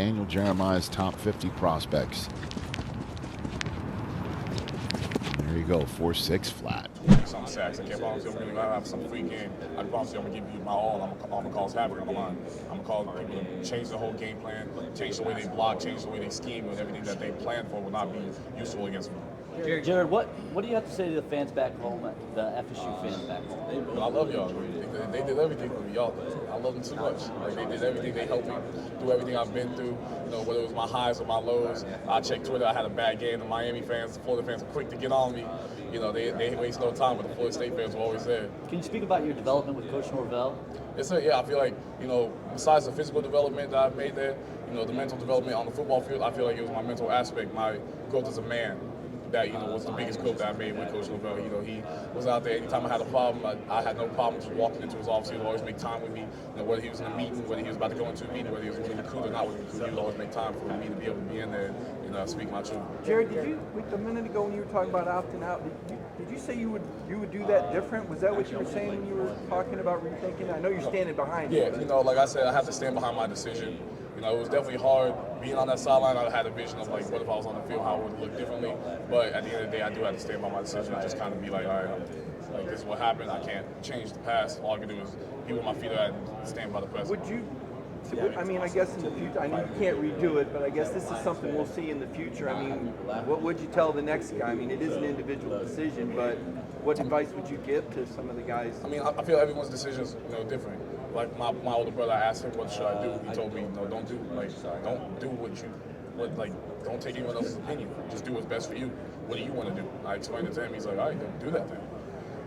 Daniel Jeremiah's top 50 prospects. There you go, 4-6 flat. Some sacks. I can't promise you I'm going to have some free game. I promise you I'm going to give you my all. I'm going to cause havoc on the line. I'm going to cause people to change the whole game plan, change the way they block, change the way they scheme, and everything that they plan for will not be useful against me. Jared, what do you have to say to the fans back home, the FSU fans back home? I love y'all. They did everything for me. Y'all, I love them too much. Like, they did everything. They helped me through everything I've been through. You know, whether it was my highs or my lows. I checked Twitter. I had a bad game. The Miami fans, the Florida fans were quick to get on me. You know, they waste no time, but the Florida State fans were always there. Can you speak about your development with Coach Norvell? Yeah, I feel like, you know, besides the physical development that I've made there, you know, the mental development on the football field, I feel like it was my mental aspect, my growth as a man. That, you know, was the biggest growth that I made with Coach Norvell. You know, he was out there anytime I had a problem. I had no problem just walking into his office. He would always make time with me. You know, whether he was in a meeting, whether he was about to go into a meeting, whether he was with a recruit or not with a recruit, he would always make time for me to be able to be in there and speak my truth. Jared, did you, a minute ago when you were talking about opting out, did you say you would do that different? Was that what you were saying when you were talking about rethinking? I know you're standing behind it. Yeah, you know, like I said, I have to stand behind my decision. You know, it was definitely hard being on that sideline. I had a vision of, like, what if I was on the field, how it would look differently. But at the end of the day, I do have to stand by my decision and just kind of be like, all right, like, this is what happened. I can't change the past. All I can do is be where my feet are at and stand by the present. Would you, I mean, I guess in the future, I know you can't redo it, but I guess this is something we'll see in the future. I mean, what would you tell the next guy? I mean, it is an individual decision, but what advice would you give to some of the guys? I mean, I feel everyone's decision is, you know, different. Like my older brother, I asked him, what should I do? He told me, no, don't do don't take anyone else's opinion. Just do what's best for you. What do you want to do? I explained it to him. He's like, all right, then do that then.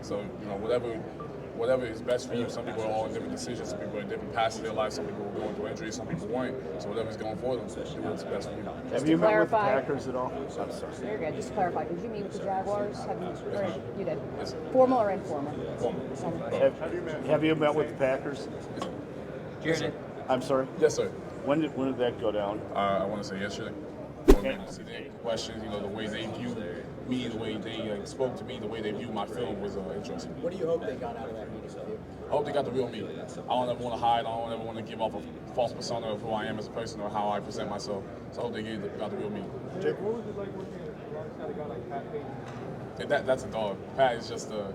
So, you know, whatever is best for you. Some people are all in different decisions. Some people are in different paths of their life. Some people are going through injuries. Some people weren't. So whatever's going for them, do what's best for you. Have you met with the Packers at all? I'm sorry. You're good. Just to clarify, did you meet with the Jaguars? You did? Yes, sir. Formal or informal? Formal. Have you met with the Packers? Yes, sir. I'm sorry? Yes, sir. When did that go down? I want to say yesterday. See their questions, you know, the way they view me, the way they spoke to me, the way they view my film was interesting. What do you hope they got out of that meeting with you? I hope they got the real me. I don't ever want to hide. I don't ever want to give off a false persona of who I am as a person or how I present myself. So I hope they got the real me. Jake, what was it like working alongside a guy like Pat Payton? That's a dog. Pat is just a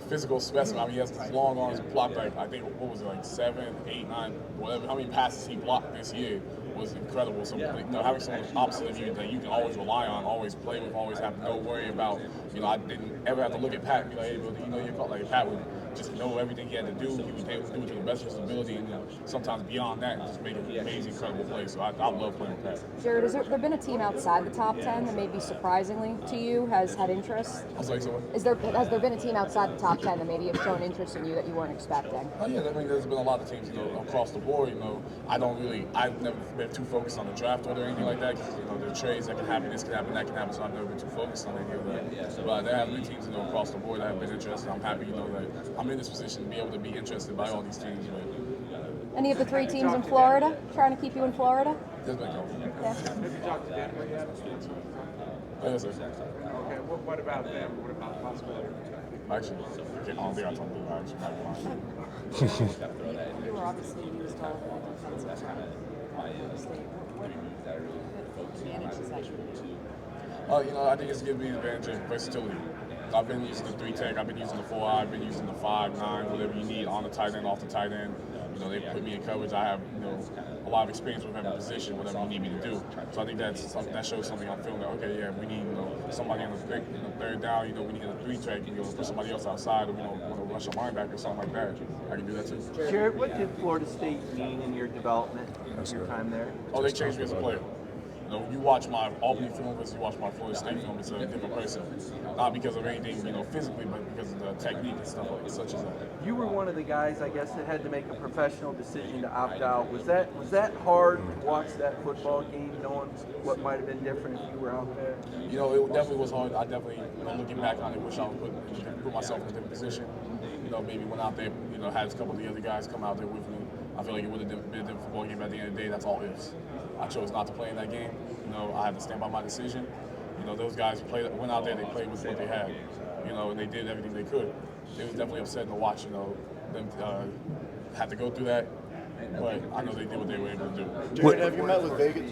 physical specimen. I mean, he has these long arms, blocked like, I think, what was it, like 7, 8, 9, whatever. How many passes he blocked this year was incredible. So, you know, having someone opposite of you that you can always rely on, always play with, always have no worry about. You know, I didn't ever have to look at Pat and be like, hey, bro, you know, you're caught. Like, Pat would just know everything he had to do. He was able to do it to the best of his ability, and sometimes beyond that, just make an amazing, incredible play. So I love playing with Pat. Jared, has there been a team outside the top 10 that maybe surprisingly to you has had interest? I'm sorry, someone? Has there been a team outside the top 10 that maybe have shown interest in you that you weren't expecting? Oh yeah, I mean, there's been a lot of teams, you know, across the board. You know, I've never been too focused on the draft or anything like that, because, you know, there are trades that can happen, this can happen, that can happen. So I've never been too focused on any of that. But there have been teams, you know, across the board that have been interested. I'm happy, you know, that I'm in this position to be able to be interested by all these teams. But Any of the 3 teams in Florida trying to keep you in Florida? there's been a couple. Yeah. Have you talked to Dan yet? Yes, sir. Okay, what about them? What about the possibility of returning? Actually, I don't think I told you. I actually might be lying. You were obviously used all of the defensive side. What manages that? You know, I think it's given me the advantage of versatility. I've been using the 3-tech, I've been using the 4-eye, I've been using the 5-9, whatever you need on the tight end, off the tight end. You know, they put me in coverage. I have, you know, a lot of experience with every position, whatever you need me to do. So I think that shows something I'm feeling that, okay, yeah, we need, you know, somebody on the third down, you know, we need a 3-tech, you know, put somebody else outside, or we don't want to rush a linebacker or something like that. I can do that too. Jared, what did Florida State mean in your development, your time there? Oh, they changed me as a player. You know, you watch my Albany film versus you watch my Florida State film, it's a different person. Not because of anything, you know, physically, but because of the technique and stuff like such as that. You were one of the guys, I guess, that had to make a professional decision to opt out. Was that hard to watch that football game, knowing what might have been different if you were out there? You know, it definitely was hard. I definitely, you know, looking back on it, wish I would put myself in a different position. You know, maybe went out there, you know, had a couple of the other guys come out there with me. I feel like it would have been a different football game. At the end of the day, that's all ifs. I chose not to play in that game. You know, I had to stand by my decision. You know, those guys went out there, they played with what they had. You know, and they did everything they could. It was definitely upsetting to watch, you know, them have to go through that. but I know they did what they were able to do. Jared, have you met with Vegas?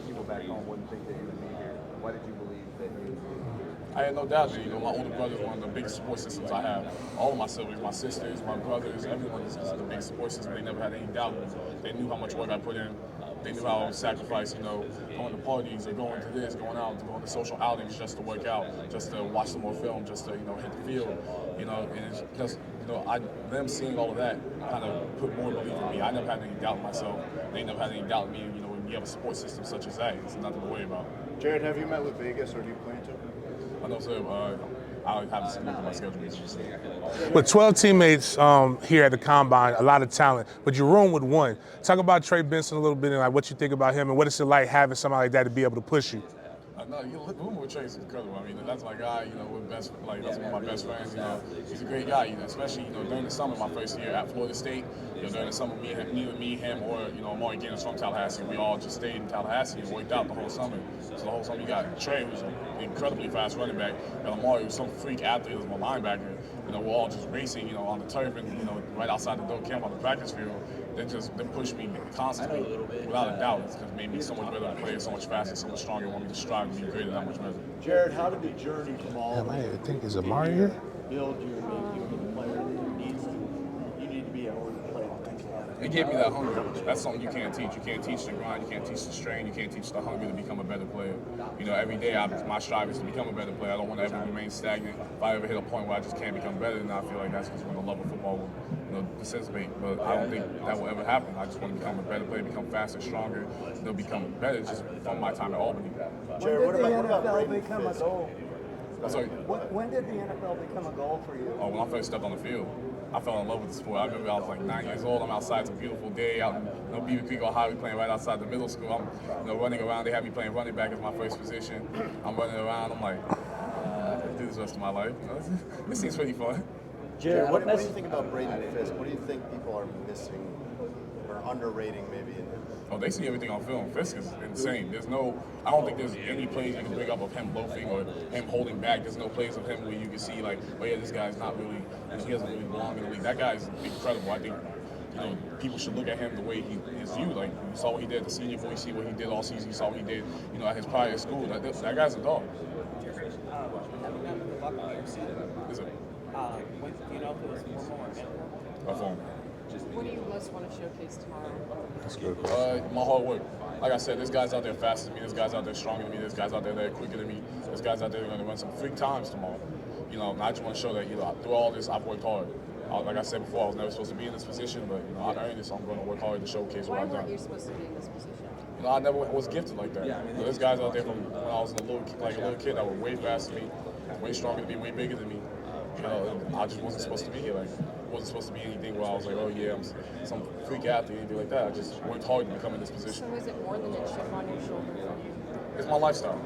People back home wouldn't think that you would be here. Why did you believe that you would be here? I had no doubt that, my older brother is one of the biggest support systems I have. All of my siblings, my sisters, my brothers, everyone is the biggest support system. They never had any doubt. They knew how much work I put in. They knew how I would sacrifice, going to parties or going to this, going out, going to social outings just to work out, just to watch some more film, just to, hit the field, and it's just, them seeing all of that kind of put more belief in me. I never had any doubt in myself. They never had any doubt in me, when you have a support system such as that, it's nothing to worry about. Jared, have you met with Vegas, or do you plan to? I know, sir, I have to look at my schedule. With 12 teammates here at the Combine, a lot of talent, but you're room with one. Talk about Trey Benson a little bit and what you think about him and what it's like having somebody like that to be able to push you. No, room with Trey is incredible. That's my guy. We're best. That's one of my best friends. He's a great guy. Especially during the summer, my first year at Florida State. During the summer, me, him, or Amari Guinness from Tallahassee. We all just stayed in Tallahassee and worked out the whole summer. So the whole summer, you got Trey, who's an incredibly fast running back, and Amari, who's some freak athlete, who's a linebacker. We're all just racing, on the turf and right outside the Doak camp on the practice field. They push me constantly, without a doubt. It's just made me so much better to play, so much faster, so much stronger. Want me to strive to be greater that much better. Jared, how did the journey from all I think is Amari here? build you and make you the player that you need to be in order to play? It gave me that hunger. That's something you can't teach. You can't teach the grind. You can't teach the strain. You can't teach the hunger to become a better player. Every day my strive is to become a better player. I don't want to ever remain stagnant. If I ever hit a point where I just can't become better, then I feel like that's just when the love of football will, dissipate. But I don't think that will ever happen. I just want to become a better player, become faster, stronger. Become better just from my time at Albany. Jared, what about NFL Braden become a Fisk? goal? I'm sorry. When did the NFL become a goal for you? When I first stepped on the field, I fell in love with the sport. I remember I was like 9 years old. I'm outside. It's a beautiful day out in Beaver Creek, Ohio. We're playing right outside the middle school. I'm running around. They had me playing running back as my first position. I'm running around. I'm like, I can do this the rest of my life. This seems pretty fun. Jared, what do you think about Braden Fisk? What do you think people are missing or underrating maybe in him? Oh, they see everything on film. Fisk is insane. I don't think there's any plays you can bring up of him loafing or him holding back. There's no plays of him where you can see this guy's not really, he doesn't really belong in the league. That guy's incredible. I think, people should look at him the way he is viewed. Like, you saw what he did at the Senior Bowl, you see what he did all season, you saw what he did, at his prior school. That guy's a dog. Is it? Do you know if it was formal or informal? A phone. What do you most want to showcase tomorrow? That's good. My hard work. Like I said, there's guys out there faster than me. There's guys out there stronger than me. There's guys out there that are quicker than me. There's guys out there that are going to run some freak times tomorrow. I just want to show that, through all this, I've worked hard. Like I said before, I was never supposed to be in this position, but, I earned this, so I'm going to work hard to showcase what I've done. Why weren't you supposed to be in this position? I never was gifted like that. There's guys out there from when I was a little kid that were way faster than me, way stronger than me, way bigger than me. I just wasn't supposed to be here. Wasn't supposed to be anything where I was like, oh yeah, I'm some freak athlete, anything like that. I just worked hard to become in this position. So is it more than a chip on your shoulder for you? It's my lifestyle.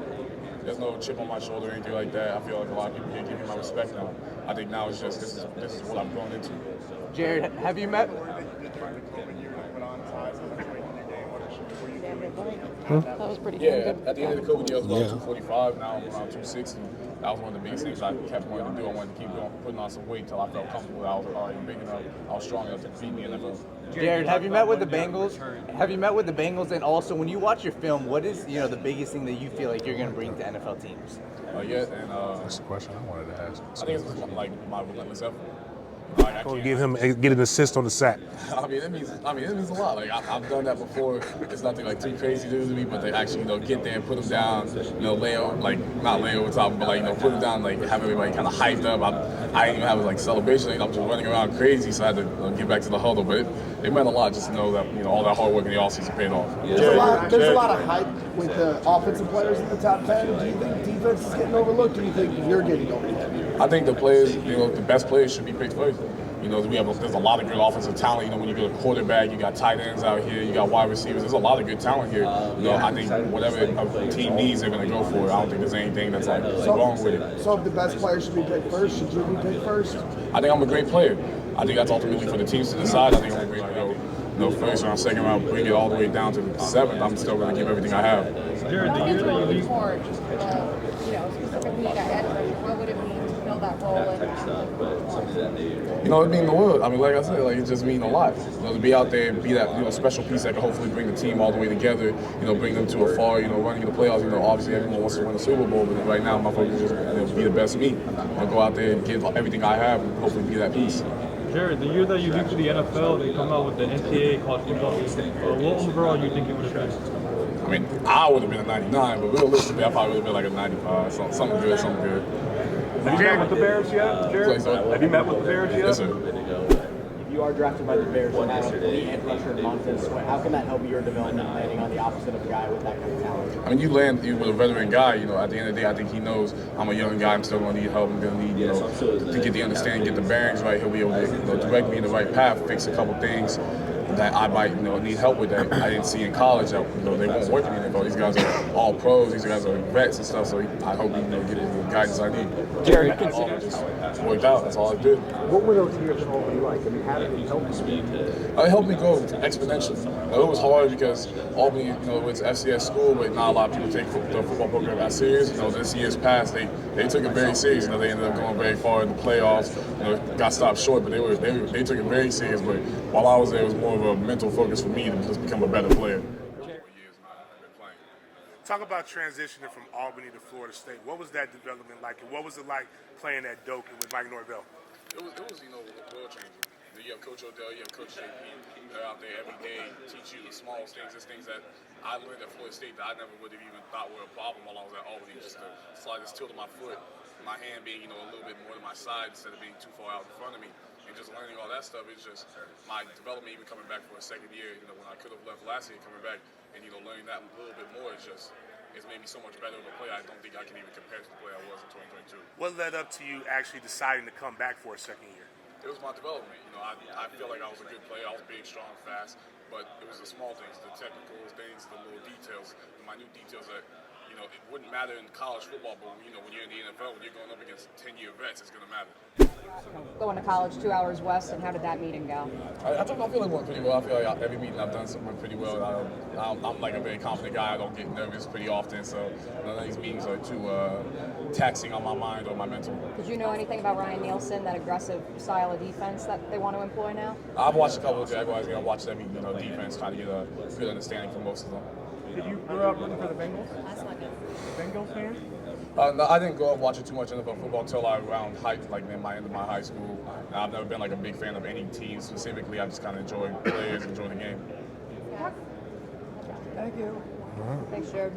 There's no chip on my shoulder or anything like that. I feel like a lot of people here give me my respect now. I think now it's just this is what I've grown into. Jared, have you met? That was pretty Yeah, at the end of the COVID year, I was about 245. Now I'm around 260. That was one of the biggest things I kept wanting to do. I wanted to keep going, putting on some weight until I felt comfortable. I was already big enough. I was strong enough to beat me in the NFL. Jared, have you met with the Bengals? Have you met with the Bengals? And also, when you watch your film, what is the biggest thing that you feel like you're going to bring to NFL teams? That's the question I wanted to ask. I think it's just my relentless effort. Get an assist on the sack. It means a lot. I've done that before. It's nothing too crazy to me, but they actually get there and put them down, lay over, not lay over top, but put them down, have everybody kind of hyped up. I didn't even have a celebration. I'm just running around crazy, so I had to get back to the huddle. But it meant a lot just to know that all that hard work in the offseason paid off. There's a lot of hype with the offensive players in the top 10. Do you think defense is getting overlooked, or do you think you're getting overlooked? I think the players, the best players should be picked first. There's a lot of good offensive talent. When you get a quarterback, you got tight ends out here, you got wide receivers. There's a lot of good talent here. I think whatever a team needs, they're going to go for it. I don't think there's anything that's wrong with it. So if the best players should be picked first, should you be picked first? I think I'm a great player. I think that's ultimately for the teams to decide. I think I'm a great player. first round, second round, bring it all the way down to the 7th, I'm still going to give everything I have. Jared, the year that you leave. Specifically at edge rusher, what would it mean to fill that role? It means the world. I mean, like I said, it just means a lot. To be out there and be that special piece that can hopefully bring the team all the way together. Bring them to a far. Running in the playoffs. Obviously everyone wants to win a Super Bowl, but right now my focus is just be the best me. Go out there and give everything I have, and hopefully be that piece. Jared, the year that you leave to the NFL, they come out with the NCAA college football. What overall do you think it would have been? I mean, I would have been a 99, but realistically, I probably would have been like a 95. Something good. Have you met with the Bears yet, Jared? Have you met with the Bears yet? Yes, sir. If you are drafted by the Bears, you have elite edge rusher Montez Sweat. How can that help your development landing on the opposite of a guy with that kind of talent? I mean, you land with a veteran guy, at the end of the day, I think he knows I'm a young guy. I'm still going to need help. I'm going to need, to get the understanding, get the bearings right. He'll be able to, direct me in the right path, fix a couple things that I might, need help with that I didn't see in college. That, they won't work in the NFL. These guys are all pros. These guys are vets and stuff. So I hope get the guidance I need. Jared, all just worked out. That's all I did. What were those years in Albany like? I mean, how did it help you? It helped me grow exponentially. It was hard because Albany, it's FCS school, but not a lot of people take the football program as serious. This year's past, they took it very serious. They ended up going very far in the playoffs. Got stopped short, but they took it very serious. But while I was there, it was more of a mental focus for me to just become a better player. Talk about transitioning from Albany to Florida State. What was that development like, and what was it like playing at Doak with Mike Norvell? It was world changing. You have Coach Odell, you have Coach JP. They're out there every day, teach you the smallest things. There's things that I learned at Florida State that I never would have even thought were a problem while I was at Albany. Just the slightest tilt of my foot, my hand being, a little bit more to my side instead of being too far out in front of me. And just learning all that stuff, it's just my development even coming back for a second year, when I could have left last year, coming back and, learning that a little bit more, it's made me so much better of a player. I don't think I can even compare to the player I was in 2022. What led up to you actually deciding to come back for a second year? It was my development. I feel like I was a good player. I was big, strong, fast, but it was the small things, the technical things, the little details, the minute details that, it wouldn't matter in college football, but when you're in the NFL, when you're going up against 10-year vets, it's going to matter. Going to college 2 hours west, and how did that meeting go? I feel it went pretty well. I feel like every meeting I've done went pretty well. I'm like a very confident guy. I don't get nervous pretty often, so none of these meetings are too taxing on my mind or my mental. Did you know anything about Ryan Nielsen, that aggressive style of defense that they want to employ now? I've watched a couple of Jaguars. I watched every defense, trying to get a good understanding from most of them. Did you grow up rooting for the Bengals? Bengals fan? No, I didn't grow up watching too much NFL football until I around in my end of my high school. And I've never been like a big fan of any team specifically. I just kind of enjoy players, enjoy the game. Thank you. Thanks, Jared.